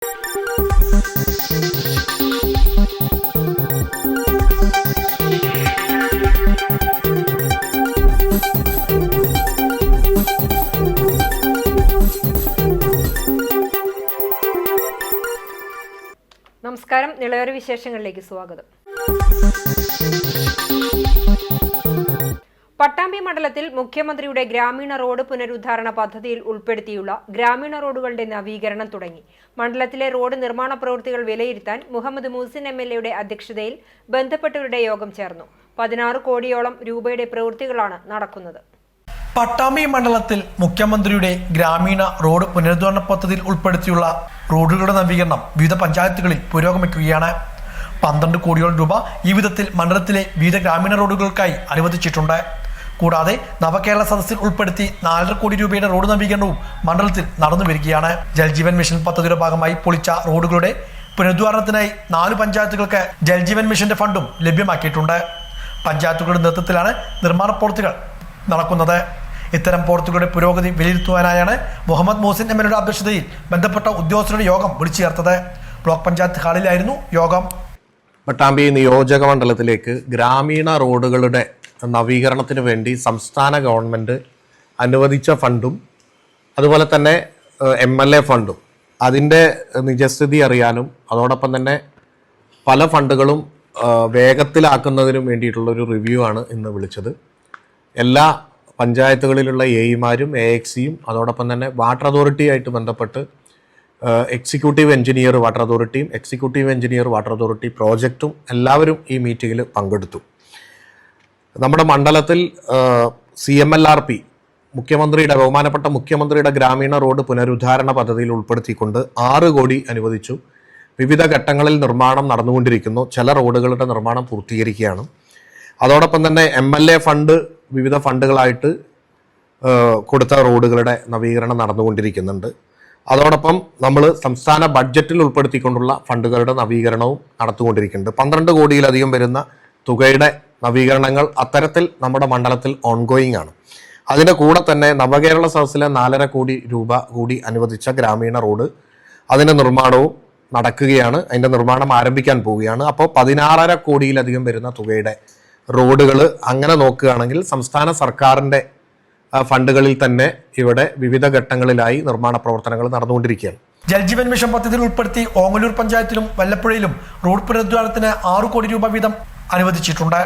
നമസ്കാരം, നിളയോര വിശേഷങ്ങളിലേക്ക് സ്വാഗതം. പട്ടാമ്പി മണ്ഡലത്തിൽ മുഖ്യമന്ത്രിയുടെ ഗ്രാമീണ റോഡ് പുനരുദ്ധാരണ പദ്ധതിയിൽ ഉൾപ്പെടുത്തിയുള്ള ഗ്രാമീണ റോഡുകളുടെ നവീകരണം തുടങ്ങി. മണ്ഡലത്തിലെ റോഡ് നിർമ്മാണ പ്രവൃത്തികൾ വിലയിരുത്താൻ മുഹമ്മദ് മൂസിൻ MLA അധ്യക്ഷതയിൽ ബന്ധപ്പെട്ടവരുടെ യോഗം ചേർന്നു. 16 കോടിയോളം രൂപയുടെ പ്രവൃത്തികളാണ് നടക്കുന്നത്. പട്ടാമ്പി മണ്ഡലത്തിൽ മുഖ്യമന്ത്രിയുടെ ഗ്രാമീണ റോഡ് പുനരുദ്ധാരണ പദ്ധതിയിൽ ഉൾപ്പെടുത്തിയുള്ള റോഡുകളുടെ നവീകരണം വിവിധ പഞ്ചായത്തുകളിൽ പുരോഗമിക്കുകയാണ്. 12 കോടിയോളം രൂപ ഈ വിധത്തിൽ മണ്ഡലത്തിലെ വിവിധ ഗ്രാമീണ റോഡുകൾക്കായി അനുവദിച്ചിട്ടുണ്ട്. കൂടാതെ നവകേരള സദസ്സിൽ ഉൾപ്പെടുത്തി 4.5 കോടി രൂപയുടെ റോഡ് നവീകരണവും മണ്ഡലത്തിൽ നടന്നു വരികയാണ്. ജൽജീവൻ മിഷൻ പദ്ധതിയുടെ ഭാഗമായി പൊളിച്ച റോഡുകളുടെ പുനരുദ്ധാരണത്തിനായി 4 പഞ്ചായത്തുകൾക്ക് ജൽജീവൻ മിഷന്റെ ഫണ്ടും ലഭ്യമാക്കിയിട്ടുണ്ട്. പഞ്ചായത്തുകളുടെ നേതൃത്വത്തിലാണ് നിർമ്മാണ പ്രവൃത്തികൾ നടക്കുന്നത്. ഇത്തരം പ്രവൃത്തികളുടെ പുരോഗതി വിലയിരുത്തുവാനായാണ് മുഹമ്മദ് മൂസിൻ MLA അധ്യക്ഷതയിൽ ബന്ധപ്പെട്ട ഉദ്യോഗസ്ഥരുടെ യോഗം വിളിച്ചു ചേർത്തത്. ബ്ലോക്ക് പഞ്ചായത്ത് ഹാളിലായിരുന്നു യോഗം. പട്ടാമ്പി നിയോജക മണ്ഡലത്തിലേക്ക് ഗ്രാമീണ റോഡുകളുടെ നവീകരണത്തിന് വേണ്ടി സംസ്ഥാന ഗവൺമെൻറ് അനുവദിച്ച ഫണ്ടും അതുപോലെ തന്നെ MLA ഫണ്ടും അതിൻ്റെ നിജസ്ഥിതി അറിയാനും അതോടൊപ്പം തന്നെ പല ഫണ്ടുകളും വേഗത്തിലാക്കുന്നതിനും വേണ്ടിയിട്ടുള്ളൊരു റിവ്യൂ ആണ് ഇന്ന് വിളിച്ചത്. എല്ലാ പഞ്ചായത്തുകളിലുള്ള AEമാരും AXCയും അതോടൊപ്പം തന്നെ വാട്ടർ അതോറിറ്റിയായിട്ട് ബന്ധപ്പെട്ട് എക്സിക്യൂട്ടീവ് എഞ്ചിനീയർ വാട്ടർ അതോറിറ്റിയും എക്സിക്യൂട്ടീവ് എഞ്ചിനീയർ വാട്ടർ അതോറിറ്റി പ്രോജക്റ്റും എല്ലാവരും ഈ മീറ്റിങ്ങിൽ പങ്കെടുത്തു. നമ്മുടെ മണ്ഡലത്തിൽ CMLRP ബഹുമാനപ്പെട്ട മുഖ്യമന്ത്രിയുടെ ഗ്രാമീണ റോഡ് പുനരുദ്ധാരണ പദ്ധതിയിൽ ഉൾപ്പെടുത്തിക്കൊണ്ട് 6 കോടി അനുവദിച്ചു. വിവിധ ഘട്ടങ്ങളിൽ നിർമ്മാണം നടന്നുകൊണ്ടിരിക്കുന്നു. ചില റോഡുകളുടെ നിർമ്മാണം പൂർത്തീകരിക്കുകയാണ്. അതോടൊപ്പം തന്നെ MLA ഫണ്ട് വിവിധ ഫണ്ടുകളായിട്ട് കൊടുത്ത റോഡുകളുടെ നവീകരണം നടന്നുകൊണ്ടിരിക്കുന്നുണ്ട്. അതോടൊപ്പം നമ്മൾ സംസ്ഥാന ബഡ്ജറ്റിൽ ഉൾപ്പെടുത്തിക്കൊണ്ടുള്ള ഫണ്ടുകളുടെ നവീകരണവും നടത്തുകൊണ്ടിരിക്കുന്നുണ്ട്. 12 കോടിയിലധികം വരുന്ന തുകയുടെ നവീകരണങ്ങൾ അത്തരത്തിൽ നമ്മുടെ മണ്ഡലത്തിൽ ഓൺഗോയിങ് ആണ്. അതിൻ്റെ കൂടെ തന്നെ നവകേരള സദസ്സിലെ 4.5 കോടി രൂപ കൂടി അനുവദിച്ച ഗ്രാമീണ റോഡ് അതിൻ്റെ നിർമ്മാണവും നടക്കുകയാണ്. അതിൻ്റെ നിർമ്മാണം ആരംഭിക്കാൻ പോവുകയാണ്. അപ്പോൾ 16.5 കോടിയിലധികം വരുന്ന തുകയുടെ റോഡുകൾ അങ്ങനെ നോക്കുകയാണെങ്കിൽ സംസ്ഥാന സർക്കാരിൻ്റെ ഫണ്ടുകളിൽ തന്നെ ഇവിടെ വിവിധ ഘട്ടങ്ങളിലായി നിർമ്മാണ പ്രവർത്തനങ്ങൾ നടന്നുകൊണ്ടിരിക്കുകയാണ്. ജൽജീവൻ മിഷൻ പദ്ധതിയിൽ ഉൾപ്പെടുത്തി ഓങ്ങല്ലൂർ പഞ്ചായത്തിലും വല്ലപ്പുഴയിലും റോഡ് പുനരുദ്ധാരണത്തിന് 6 കോടി രൂപ വീതം അനുവദിച്ചിട്ടുണ്ട്.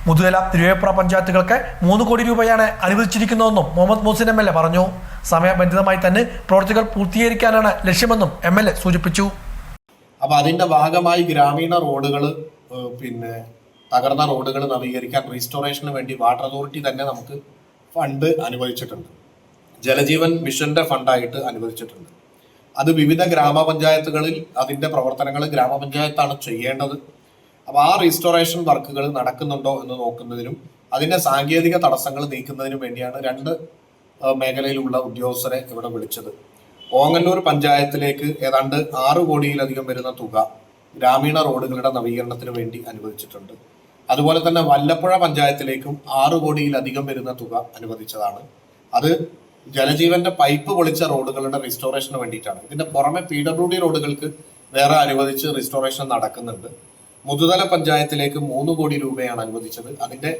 മുതുകല, തിരുവേപ്ര പഞ്ചായത്തുകൾക്ക് 3 കോടി രൂപയാണ് അനുവദിച്ചിരിക്കുന്നതെന്നും മുഹമ്മദ് മൂസിൻ MLA പറഞ്ഞു. സമയബന്ധിതമായി തന്നെ പ്രവൃത്തികൾ പൂർത്തീകരിക്കാനാണ് ലക്ഷ്യമെന്നും MLA സൂചിപ്പിച്ചു. അപ്പൊ അതിന്റെ ഭാഗമായി ഗ്രാമീണ റോഡുകൾ തകർന്ന റോഡുകൾ നവീകരിക്കാൻ റീസ്റ്റോറേഷന് വേണ്ടി വാട്ടർ അതോറിറ്റി തന്നെ നമുക്ക് ഫണ്ട് അനുവദിച്ചിട്ടുണ്ട്. ജലജീവൻ മിഷന്റെ ഫണ്ടായിട്ട് അനുവദിച്ചിട്ടുണ്ട്. അത് വിവിധ ഗ്രാമപഞ്ചായത്തുകളിൽ അതിന്റെ പ്രവർത്തനങ്ങൾ ഗ്രാമപഞ്ചായത്താണ് ചെയ്യേണ്ടത്. അപ്പോൾ ആ റീസ്റ്റോറേഷൻ വർക്കുകൾ നടക്കുന്നുണ്ടോ എന്ന് നോക്കുന്നതിനും അതിന്റെ സാങ്കേതിക തടസ്സങ്ങൾ നീക്കുന്നതിനും വേണ്ടിയാണ് 2 മേഖലയിലുള്ള ഉദ്യോഗസ്ഥരെ ഇവിടെ വിളിച്ചത്. ഓങ്ങല്ലൂർ പഞ്ചായത്തിലേക്ക് ഏതാണ്ട് 6 കോടിയിലധികം വരുന്ന തുക ഗ്രാമീണ റോഡുകളുടെ നവീകരണത്തിന് വേണ്ടി അനുവദിച്ചിട്ടുണ്ട്. അതുപോലെ തന്നെ വല്ലപ്പുഴ പഞ്ചായത്തിലേക്കും 6 കോടിയിലധികം വരുന്ന തുക അനുവദിച്ചതാണ്. അത് ജലജീവന്റെ പൈപ്പ് പൊളിച്ച റോഡുകളുടെ റീസ്റ്റോറേഷന് വേണ്ടിയിട്ടാണ്. ഇതിന്റെ പുറമെ PWD റോഡുകൾക്ക് വേറെ അനുവദിച്ച് റീസ്റ്റോറേഷൻ നടക്കുന്നുണ്ട്. മുതുതല പഞ്ചായത്തിലേക്ക് 3 കോടി രൂപയാണ് അനുവദിച്ചത്. അതിന്റെ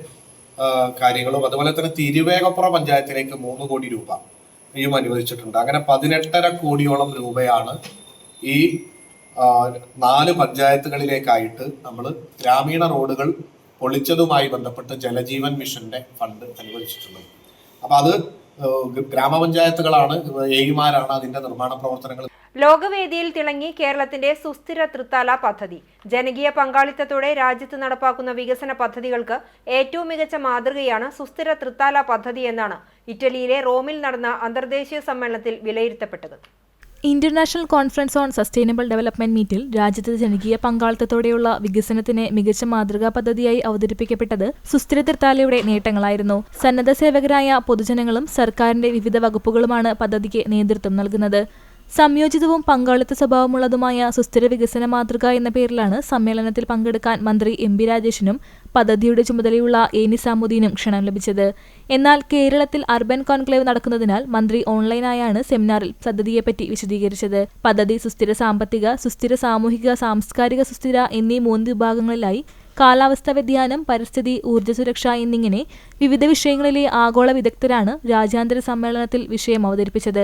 കാര്യങ്ങളും അതുപോലെ തന്നെ തിരുവേഗപ്പുറ പഞ്ചായത്തിലേക്ക് 3 കോടി രൂപയും അനുവദിച്ചിട്ടുണ്ട്. അങ്ങനെ 18.5 കോടിയോളം രൂപയാണ് ഈ 4 പഞ്ചായത്തുകളിലേക്കായിട്ട് നമ്മൾ ഗ്രാമീണ റോഡുകൾ പൊളിച്ചതുമായി ബന്ധപ്പെട്ട് ജലജീവൻ മിഷന്റെ ഫണ്ട് അനുവദിച്ചിട്ടുള്ളത്. അപ്പൊ അത് ഗ്രാമപഞ്ചായത്തുകളാണ്, AEമാരാണ് അതിന്റെ നിർമ്മാണ പ്രവർത്തനങ്ങൾ. ലോകവേദിയിൽ തിളങ്ങി കേരളത്തിന്റെ സുസ്ഥിര തൃത്താല പദ്ധതി. ജനകീയ പങ്കാളിത്തത്തോടെ രാജ്യത്ത് നടപ്പാക്കുന്ന വികസന പദ്ധതികൾക്ക് ഏറ്റവും മികച്ച മാതൃകയാണ് സുസ്ഥിര തൃത്താല പദ്ധതി എന്നാണ് ഇറ്റലിയിലെ റോമിൽ നടന്ന അന്തർദേശീയ സമ്മേളനത്തിൽ വിലയിരുത്തപ്പെട്ടത്. International conference on sustainable development മീറ്റിൽ രാജ്യത്ത് ജനകീയ പങ്കാളിത്തത്തോടെയുള്ള വികസനത്തിന് മികച്ച മാതൃകാ പദ്ധതിയായി അവതരിപ്പിക്കപ്പെട്ടത് സുസ്ഥിര തൃത്താലയുടെ നേട്ടങ്ങളായിരുന്നു. സന്നദ്ധ സേവകരായ പൊതുജനങ്ങളും സർക്കാരിന്റെ വിവിധ വകുപ്പുകളുമാണ് പദ്ധതിക്ക് നേതൃത്വം നൽകുന്നത്. സംയോജിതവും പങ്കാളിത്ത സ്വഭാവമുള്ളതുമായ സുസ്ഥിര വികസന മാതൃക എന്ന പേരിലാണ് സമ്മേളനത്തിൽ പങ്കെടുക്കാൻ മന്ത്രി എം.ബി. രാജേഷിനും പദ്ധതിയുടെ ചുമതലയുള്ള എ. നിസാമുദ്ദീനും ക്ഷണം ലഭിച്ചത്. എന്നാൽ കേരളത്തിൽ അർബൻ കോൺക്ലേവ് നടക്കുന്നതിനാൽ മന്ത്രി ഓൺലൈനായാണ് സെമിനാറിൽ പദ്ധതിയെപ്പറ്റി വിശദീകരിച്ചത്. പദ്ധതി സുസ്ഥിര സാമ്പത്തിക, സുസ്ഥിര സാമൂഹിക, സാംസ്കാരിക സുസ്ഥിര എന്നീ 3 വിഭാഗങ്ങളിലായി കാലാവസ്ഥാ വ്യതിയാനം, പരിസ്ഥിതി, ഊർജ്ജ സുരക്ഷ എന്നിങ്ങനെ വിവിധ വിഷയങ്ങളിലെ ആഗോള വിദഗ്ധരാണ് രാജ്യാന്തര സമ്മേളനത്തിൽ വിഷയം അവതരിപ്പിച്ചത്.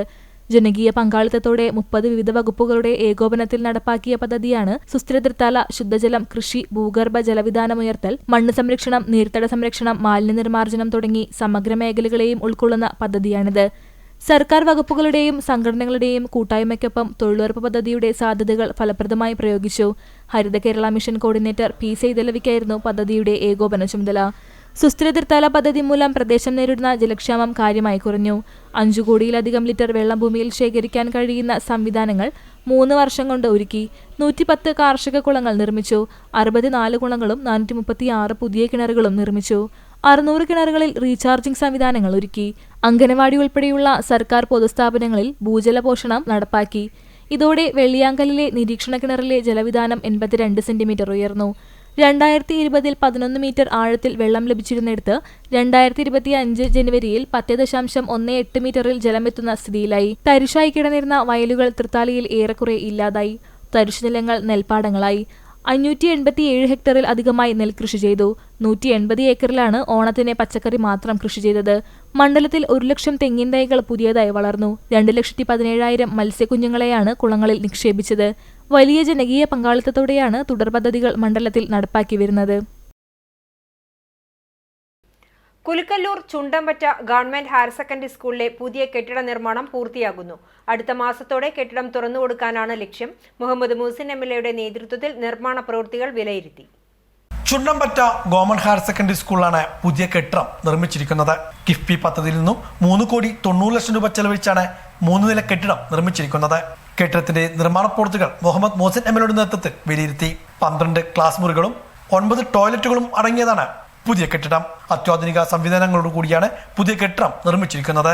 ജനകീയ പങ്കാളിത്തത്തോടെ 30 വിവിധ വകുപ്പുകളുടെ ഏകോപനത്തിൽ നടപ്പാക്കിയ പദ്ധതിയാണ് സുസ്ഥിര തൃത്താല. ശുദ്ധജലം, കൃഷി, ഭൂഗർഭ ജലവിധാനമുയർത്തൽ, മണ്ണ് സംരക്ഷണം, നീർത്തട സംരക്ഷണം, മാലിന്യ നിർമ്മാർജ്ജനം തുടങ്ങി സമഗ്ര മേഖലകളെയും ഉൾക്കൊള്ളുന്ന പദ്ധതിയാണിത്. സർക്കാർ വകുപ്പുകളുടെയും സംഘടനകളുടെയും കൂട്ടായ്മയ്ക്കൊപ്പം തൊഴിലുറപ്പ് പദ്ധതിയുടെ സാധ്യതകൾ ഫലപ്രദമായി പ്രയോഗിച്ചു. ഹരിത കേരള മിഷൻ കോർഡിനേറ്റർ പി. സൈതലവിക്കായിരുന്നു പദ്ധതിയുടെ ഏകോപന ചുമതല. സുസ്ഥിര തൃത്താല പദ്ധതി മൂലം പ്രദേശം നേരിടുന്ന ജലക്ഷാമം കാര്യമായി കുറഞ്ഞു. 5 കോടിയിലധികം ലിറ്റർ വെള്ളം ഭൂമിയിൽ ശേഖരിക്കാൻ കഴിയുന്ന സംവിധാനങ്ങൾ 3 വർഷം കൊണ്ട് ഒരുക്കി. 110 കാർഷിക കുളങ്ങൾ നിർമ്മിച്ചു. 64 കുളങ്ങളും 436 പുതിയ കിണറുകളും നിർമ്മിച്ചു. 600 കിണറുകളിൽ റീചാർജിംഗ് സംവിധാനങ്ങൾ ഒരുക്കി. അംഗനവാടി ഉൾപ്പെടെയുള്ള സർക്കാർ പൊതുസ്ഥാപനങ്ങളിൽ ഭൂജല പോഷണം നടപ്പാക്കി. ഇതോടെ വെള്ളിയാങ്കലിലെ നിരീക്ഷണ കിണറിലെ ജലവിധാനം 82 സെന്റിമീറ്റർ ഉയർന്നു. 2020 11 മീറ്റർ ആഴത്തിൽ വെള്ളം ലഭിച്ചിരുന്നിടത്ത് 2025 ജനുവരിയിൽ 10.18 മീറ്ററിൽ ജലമെത്തുന്ന സ്ഥിതിയിലായി. തരിശായി കിടന്നിരുന്ന വയലുകൾ തൃത്താലയിൽ ഏറെക്കുറെ ഇല്ലാതായി. തരിശുനിലങ്ങൾ നെൽപ്പാടങ്ങളായി. 587 ഹെക്ടറിൽ അധികമായി നെൽകൃഷി ചെയ്തു. 180 ഏക്കറിലാണ് ഓണത്തിന് പച്ചക്കറി മാത്രം കൃഷി ചെയ്തത്. മണ്ഡലത്തിൽ 1 ലക്ഷം തെങ്ങിൻ തൈകൾ പുതിയതായി വളർന്നു. 2,17,000 മത്സ്യക്കുഞ്ഞുങ്ങളെയാണ് കുളങ്ങളിൽ നിക്ഷേപിച്ചത്. വലിയ ജനകീയ പങ്കാളിത്തത്തോടെയാണ് തുടർ പദ്ധതികൾ മണ്ഡലത്തിൽ നടപ്പാക്കി വരുന്നത്. Kulukkallur Chundampatta government higher secondary സ്കൂളിലെ പുതിയ കെട്ടിട നിർമ്മാണം പൂർത്തിയാകുന്നു. അടുത്ത മാസത്തോടെ കെട്ടിടം തുറന്നുകൊടുക്കാനാണ് ലക്ഷ്യം. മുഹമ്മദ് മൂസിൻ എം.എൽ.എയുടെ നേതൃത്വത്തിൽ നിർമ്മാണ പ്രവൃത്തികൾ വിലയിരുത്തി. ചുണ്ടമ്പറ്റ ഗവൺമെന്റ് ഹയർ സെക്കൻഡറി സ്കൂളിലാണ് പുതിയ കെട്ടിടം നിർമ്മിച്ചിരിക്കുന്നത്. കിഫ്ബി പദ്ധതിയിൽ നിന്നും 3 കോടി 90 ലക്ഷം രൂപ ചെലവഴിച്ചാണ് 3 നില കെട്ടിടം നിർമ്മിച്ചിരിക്കുന്നത്. കെട്ടിടത്തിന്റെ നിർമ്മാണ പ്രവൃത്തികൾ മുഹമ്മദ് മൂസിൻ എം.എൽ.എയുടെ നേതൃത്വത്തിൽ വിലയിരുത്തി. 12 ക്ലാസ് മുറികളും 9 ടോയ്ലറ്റുകളും അടങ്ങിയതാണ് പുതിയ കെട്ടിടം. അത്യാധുനിക സംവിധാനങ്ങളോട് കൂടിയാണ് പുതിയ കെട്ടിടം നിർമ്മിച്ചിരിക്കുന്നത്.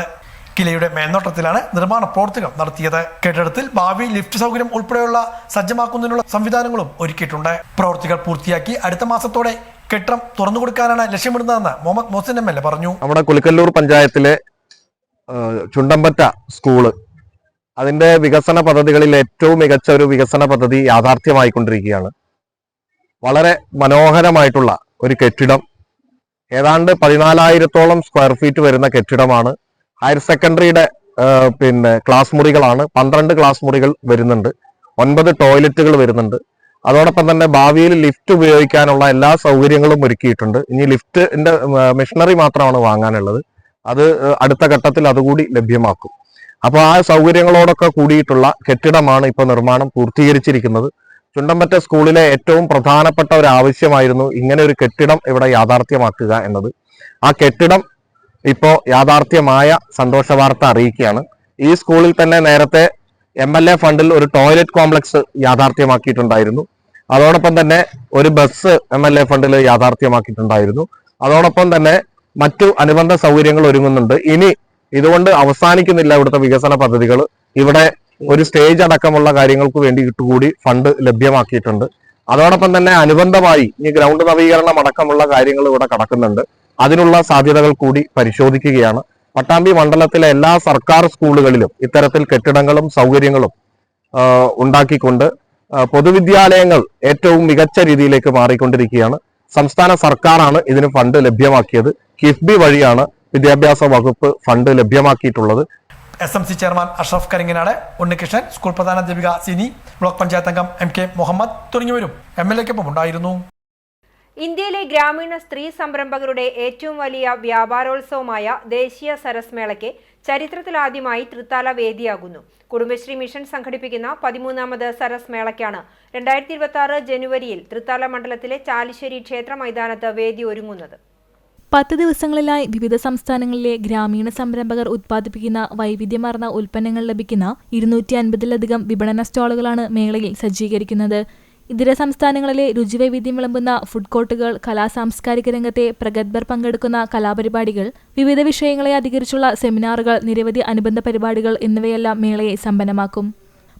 കിലയുടെ മേൽനോട്ടത്തിലാണ് നിർമ്മാണ പ്രവൃത്തികൾ നടത്തിയത്. കെട്ടിടത്തിൽ ഭാവി ലിഫ്റ്റ് സൗകര്യം ഉൾപ്പെടെയുള്ള സജ്ജമാക്കുന്നതിനുള്ള സംവിധാനങ്ങളും ഒരുക്കിയിട്ടുണ്ട്. പ്രവൃത്തികൾ പൂർത്തിയാക്കി അടുത്ത മാസത്തോടെ കെട്ടിടം തുറന്നുകൊടുക്കാനാണ് ലക്ഷ്യമിടുന്നതെന്ന് മുഹമ്മദ് മൂസിൻ എം.എൽ.എ പറഞ്ഞു. നമ്മുടെ കുലുക്കല്ലൂർ പഞ്ചായത്തിലെ ചുണ്ടമ്പറ്റ സ്കൂള് അതിന്റെ വികസന പദ്ധതികളിൽ ഏറ്റവും മികച്ച ഒരു വികസന പദ്ധതി യാഥാർത്ഥ്യമായിക്കൊണ്ടിരിക്കുകയാണ്. വളരെ മനോഹരമായിട്ടുള്ള ഒരു കെട്ടിടം, ഏതാണ്ട് 14,000-ഓളം സ്ക്വയർ ഫീറ്റ് വരുന്ന കെട്ടിടമാണ്. ഹയർ സെക്കൻഡറിയുടെ ക്ലാസ് മുറികളാണ്. 12 ക്ലാസ് മുറികൾ വരുന്നുണ്ട്. 9 ടോയ്ലറ്റുകൾ വരുന്നുണ്ട്. അതോടൊപ്പം തന്നെ ഭാവിയിൽ ലിഫ്റ്റ് ഉപയോഗിക്കാനുള്ള എല്ലാ സൗകര്യങ്ങളും ഒരുക്കിയിട്ടുണ്ട്. ഇനി ലിഫ്റ്റിന്റെ മെഷീനറി മാത്രമാണ് വാങ്ങാനുള്ളത്. അത് അടുത്ത ഘട്ടത്തിൽ അതുകൂടി ലഭ്യമാക്കും. അപ്പോൾ ആ സൗകര്യങ്ങളോടൊക്കെ കൂടിയിട്ടുള്ള കെട്ടിടമാണ് ഇപ്പോൾ നിർമ്മാണം പൂർത്തീകരിച്ചിരിക്കുന്നത്. ചുണ്ടമ്പറ്റ സ്കൂളിലെ ഏറ്റവും പ്രധാനപ്പെട്ട ഒരു ആവശ്യമായിരുന്നു ഇങ്ങനെ ഒരു കെട്ടിടം ഇവിടെ യാഥാർത്ഥ്യമാക്കുക എന്നത്. ആ കെട്ടിടം ഇപ്പോൾ യാഥാർത്ഥ്യമായ സന്തോഷ വാർത്ത അറിയിക്കുകയാണ്. ഈ സ്കൂളിൽ തന്നെ നേരത്തെ MLA ഫണ്ടിൽ ഒരു ടോയ്ലറ്റ് കോംപ്ലക്സ് യാഥാർത്ഥ്യമാക്കിയിട്ടുണ്ടായിരുന്നു. അതോടൊപ്പം തന്നെ ഒരു ബസ് MLA ഫണ്ടിൽ യാഥാർത്ഥ്യമാക്കിയിട്ടുണ്ടായിരുന്നു. അതോടൊപ്പം തന്നെ മറ്റു അനുബന്ധ സൗകര്യങ്ങൾ ഒരുങ്ങുന്നുണ്ട്. ഇനി ഇതുകൊണ്ട് അവസാനിക്കുന്നില്ല ഇവിടുത്തെ വികസന പദ്ധതികൾ. ഇവിടെ ഒരു സ്റ്റേജ് അടക്കമുള്ള കാര്യങ്ങൾക്ക് വേണ്ടിയിട്ട് കൂടി ഫണ്ട് ലഭ്യമാക്കിയിട്ടുണ്ട്. അതോടൊപ്പം തന്നെ അനുബന്ധമായി ഈ ഗ്രൗണ്ട് നവീകരണം അടക്കമുള്ള കാര്യങ്ങൾ ഇവിടെ കടക്കുന്നുണ്ട്. അതിനുള്ള സാധ്യതകൾ കൂടി പരിശോധിക്കുകയാണ്. പട്ടാമ്പി മണ്ഡലത്തിലെ എല്ലാ സർക്കാർ സ്കൂളുകളിലും ഇത്തരത്തിൽ കെട്ടിടങ്ങളും സൗകര്യങ്ങളും ഉണ്ടാക്കിക്കൊണ്ട് പൊതുവിദ്യാലയങ്ങൾ ഏറ്റവും മികച്ച രീതിയിലേക്ക് മാറിക്കൊണ്ടിരിക്കുകയാണ്. സംസ്ഥാന സർക്കാരാണ് ഇതിന് ഫണ്ട് ലഭ്യമാക്കിയത്. കിഫ്ബി വഴിയാണ് വിദ്യാഭ്യാസ വകുപ്പ് ഫണ്ട് ലഭ്യമാക്കിയിട്ടുള്ളത്. SMC chairman Ashraf Karinganad, Unnikrishnan, school പ്രധാനാധ്യാപിക സിനി, ബ്ലോക്ക് പഞ്ചായത്ത് അംഗം MK മുഹമ്മദ് തുടങ്ങിയവരും MLA-ക്കൊപ്പം ഉണ്ടായിരുന്നു. ഇന്ത്യയിലെ ഗ്രാമീണ സ്ത്രീ സംരംഭകരുടെ ഏറ്റവും വലിയ വ്യാപാരോത്സവമായ ദേശീയ സരസ് മേളയ്ക്ക് ചരിത്രത്തിലാദ്യമായി തൃത്താല വേദിയാകുന്നു. കുടുംബശ്രീ മിഷൻ സംഘടിപ്പിക്കുന്ന 13ാമത് സരസ് മേളയ്ക്കാണ് 2026 ജനുവരിയിൽ തൃത്താല മണ്ഡലത്തിലെ ചാലിശ്ശേരി ക്ഷേത്ര മൈതാനത്ത് വേദി ഒരുങ്ങുന്നത്. 10 ദിവസങ്ങളിലായി വിവിധ സംസ്ഥാനങ്ങളിലെ ഗ്രാമീണ സംരംഭകർ ഉത്പാദിപ്പിക്കുന്ന വൈവിധ്യമാർന്ന ഉൽപ്പന്നങ്ങൾ ലഭിക്കുന്ന 250-ലധികം വിപണന സ്റ്റാളുകളാണ് മേളയിൽ സജ്ജീകരിക്കുന്നത്. ഇതര സംസ്ഥാനങ്ങളിലെ രുചിവൈവിധ്യം വിളമ്പുന്ന ഫുഡ് കോർട്ടുകൾ, കലാസാംസ്കാരിക രംഗത്തെ പ്രഗത്ഭർ പങ്കെടുക്കുന്ന കലാപരിപാടികൾ, വിവിധ വിഷയങ്ങളെ അധികരിച്ചുള്ള സെമിനാറുകൾ, നിരവധി അനുബന്ധ പരിപാടികൾ എന്നിവയെല്ലാം മേളയെ സമ്പന്നമാക്കും.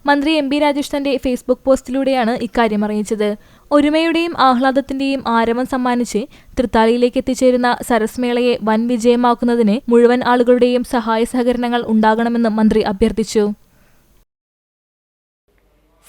മന്ത്രി എം.ബി. രാജേഷ് തന്റെ ഫേസ്ബുക്ക് പോസ്റ്റിലൂടെയാണ് ഇക്കാര്യം അറിയിച്ചത്. ഒരുമയുടെയും ആഹ്ലാദത്തിന്റെയും ആരവം സമ്മാനിച്ച് തൃത്താലയിലേക്ക് എത്തിച്ചേരുന്ന സരസ് മേളയെ വൻ വിജയമാക്കുന്നതിന് മുഴുവൻ ആളുകളുടെയും സഹായ സഹകരണങ്ങൾ ഉണ്ടാകണമെന്ന് മന്ത്രി അഭ്യർത്ഥിച്ചു.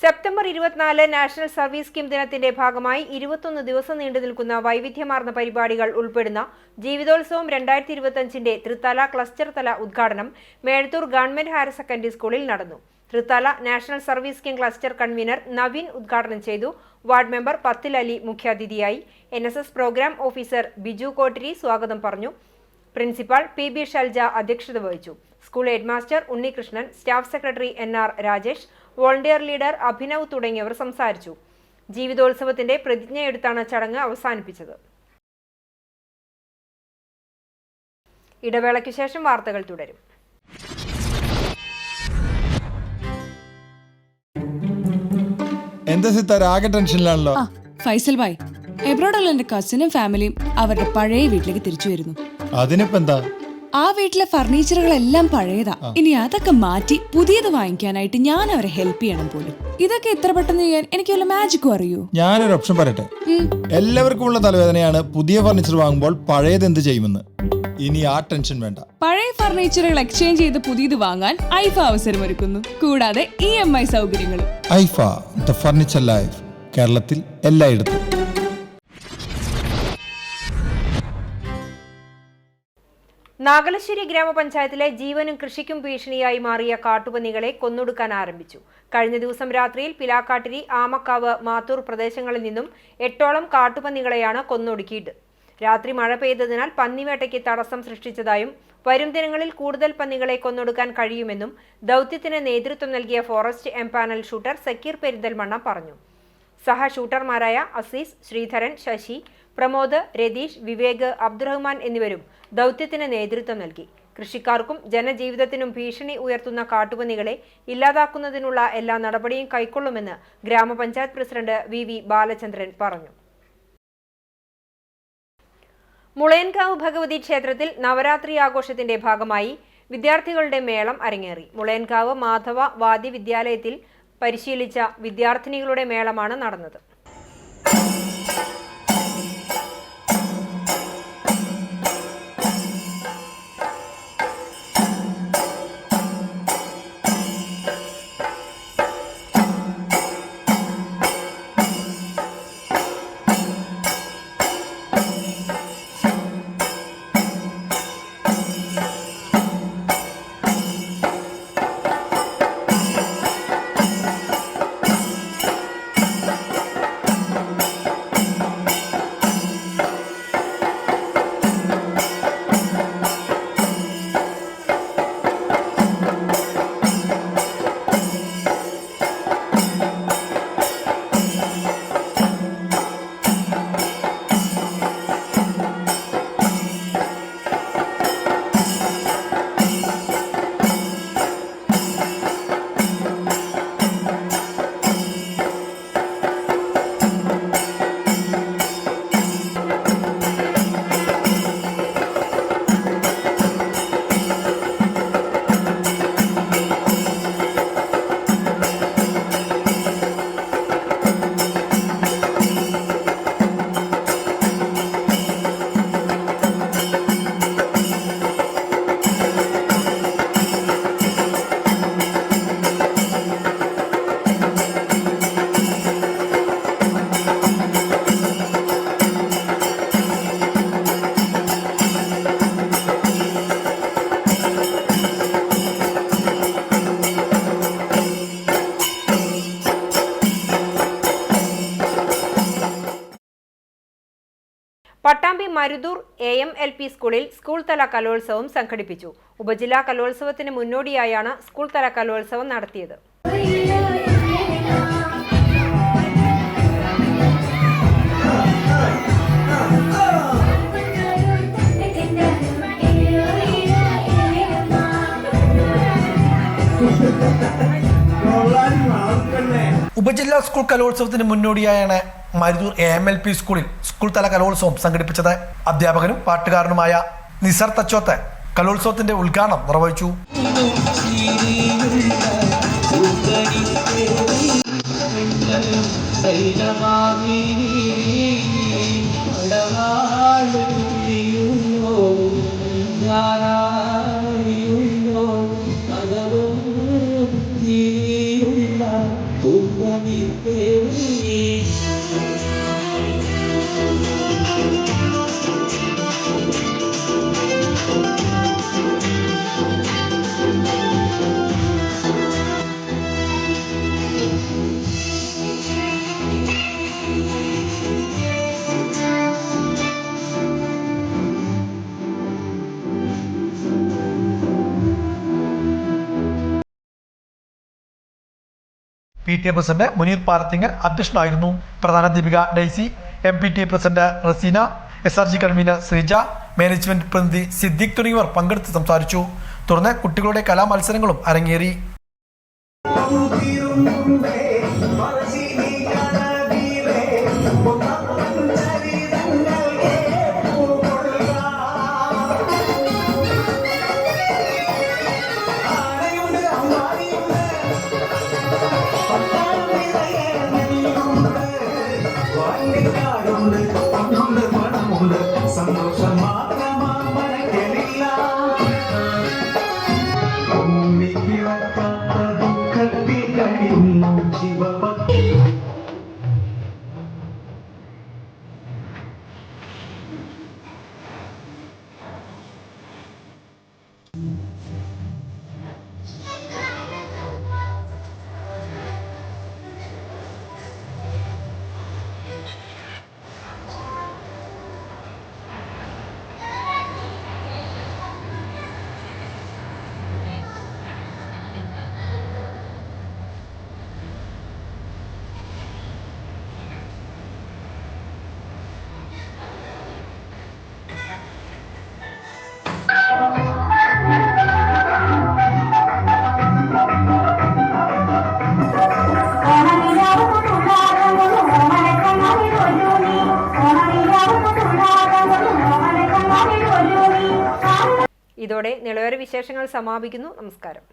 സെപ്റ്റംബർ 24 നാഷണൽ സർവീസ് സ്കീം ദിനത്തിന്റെ ഭാഗമായി 21 ദിവസം നീണ്ടു നിൽക്കുന്ന വൈവിധ്യമാർന്ന പരിപാടികൾ ഉൾപ്പെടുന്ന ജീവിതോത്സവം 2025ന്റെ തൃത്താല ക്ലസ്റ്റർ തല ഉദ്ഘാടനം മേഴത്തൂർ ഗവൺമെന്റ് ഹയർ സെക്കൻഡറി സ്കൂളിൽ നടന്നു. Thrithala national service scheme cluster convener Naveen ഉദ്ഘാടനം ചെയ്തു. വാർഡ് മെമ്പർ പത്തിൽ അലി മുഖ്യാതിഥിയായി. NSS പ്രോഗ്രാം ഓഫീസർ ബിജു കോട്ടരി സ്വാഗതം പറഞ്ഞു. പ്രിൻസിപ്പാൾ PB ഷൽജ അധ്യക്ഷത വഹിച്ചു. School headmaster Unnikrishnan, staff secretary NR Rajesh, volunteer leader Abhinav തുടങ്ങിയവർ സംസാരിച്ചു. ജീവിതോത്സവത്തിന്റെ പ്രതിജ്ഞയെടുത്താണ് ചടങ്ങ് അവസാനിപ്പിച്ചത്. ഇടവേളയ്ക്ക് ശേഷം വാർത്തകൾ തുടരും. എന്താ സിത്താര, ആകെ ടെൻഷനിലാണല്ലോ. ഫൈസൽ ഭായ്, എബ്രോഡുള്ള എന്റെ കസിനും ഫാമിലിയും അവരുടെ പഴയ വീട്ടിലേക്ക് തിരിച്ചു വരുന്നു. അതിനിപ്പോ എന്താ? ആ വീട്ടിലെ ഫർണിച്ചറുകളെല്ലാം പഴയതാ. ഇനി അതൊക്കെ മാറ്റി പുതിയത് വാങ്ങിക്കാനായിട്ട് ഞാൻ അവരെ ഹെൽപ്പ് ചെയ്യണം പോലും. ഇതൊക്കെ എത്ര പെട്ടെന്ന് ചെയ്യാൻ എനിക്ക് വല്ല മാജിക്കും അറിയൂ? ഞാനൊരു ഓപ്ഷൻ പറയട്ടെ. എല്ലാവർക്കും ഉള്ള തലവേദനയാണ് പുതിയ ഫർണിച്ചർ വാങ്ങുമ്പോൾ പഴയത് എന്ത് ചെയ്യുമെന്ന്. ഇനി ആ ടെൻഷൻ വേണ്ട. പഴയ ഫർണിച്ചറുകൾ എക്സ്ചേഞ്ച് ചെയ്ത് പുതിയത് വാങ്ങാൻ ഐഫ അവസരമൊരുക്കുന്നു. കൂടാതെ EMI സൗകര്യങ്ങളും. ഐഫ, ദ ഫർണിച്ചർ ലൈഫ്, കേരളത്തിൽ എല്ലായിടത്തും. നാഗലശ്ശേരി ഗ്രാമപഞ്ചായത്തിലെ ജീവനും കൃഷിക്കും ഭീഷണിയായി മാറിയ കാട്ടുപന്നികളെ കൊന്നൊടുക്കാൻ ആരംഭിച്ചു. കഴിഞ്ഞ ദിവസം രാത്രിയിൽ പിലാക്കാട്ടിരി, ആമക്കാവ്, മാത്തൂർ പ്രദേശങ്ങളിൽ നിന്നും 8ഓളം കാട്ടുപന്നികളെയാണ് കൊന്നൊടുക്കിയത്. രാത്രി മഴ പെയ്തതിനാൽ പന്നിവേട്ടയ്ക്ക് തടസ്സം സൃഷ്ടിച്ചതായും വരും ദിനങ്ങളിൽ കൂടുതൽ പന്നികളെ കൊന്നൊടുക്കാൻ കഴിയുമെന്നും ദൗത്യത്തിന് നേതൃത്വം നൽകിയ forest empanel shooter Zakir Perinthalmanna പറഞ്ഞു. സഹ ഷൂട്ടർമാരായ അസീസ്, ശ്രീധരൻ, ശശി, പ്രമോദ്, രതീഷ്, വിവേക്, അബ്ദുറഹ്മാൻ എന്നിവരും ദൗത്യത്തിന് നേതൃത്വം നൽകി. കൃഷിക്കാർക്കും ജനജീവിതത്തിനും ഭീഷണി ഉയർത്തുന്ന കാട്ടുപന്നികളെ ഇല്ലാതാക്കുന്നതിനുള്ള എല്ലാ നടപടിയും കൈക്കൊള്ളുമെന്ന് ഗ്രാമപഞ്ചായത്ത് പ്രസിഡന്റ് VV ബാലചന്ദ്രൻ പറഞ്ഞു. മുളയൻകാവ് ഭഗവതി ക്ഷേത്രത്തിൽ നവരാത്രി ആഘോഷത്തിന്റെ ഭാഗമായി വിദ്യാർത്ഥികളുടെ മേളം അരങ്ങേറി. മുളയൻകാവ് മാധവ വാദ്യ വിദ്യാലയത്തിൽ പരിശീലിച്ച വിദ്യാർത്ഥിനികളുടെ മേളമാണ് നടന്നത്. പട്ടാമ്പി മരുതൂർ AMLP സ്കൂളിൽ സ്കൂൾ തല കലോത്സവം സംഘടിപ്പിച്ചു. ഉപജില്ലാ കലോത്സവത്തിന് മുന്നോടിയായാണ് സ്കൂൾ തല കലോത്സവം നടത്തിയത്. ഉപജില്ലാ സ്കൂൾ കലോത്സവത്തിന് മുന്നോടിയായാണ് മരുതൂർ AMLP സ്കൂളിൽ സ്കൂൾ തല കലോത്സവം സംഘടിപ്പിച്ചത്. അധ്യാപകനും പാട്ടുകാരനുമായ നിസർ തച്ചോത്ത് കലോത്സവത്തിന്റെ ഉദ്ഘാടനം നിർവഹിച്ചു. PTA പ്രസിഡന്റ് മുനീർ പാലത്തിങ്ങൽ അധ്യക്ഷനായിരുന്നു. പ്രധാന Deepika Daisy, MPTA president Raseena, SRG convener Sreeja, management പ്രതിനിധി സിദ്ദിഖ് തുടങ്ങിയവർ പങ്കെടുത്ത് സംസാരിച്ചു. തുടർന്ന് കുട്ടികളുടെ കലാമത്സരങ്ങളും അരങ്ങേറി. ഇതോടെ നിളവര വിശേഷങ്ങൾ സമാപിക്കുന്നു. നമസ്കാരം.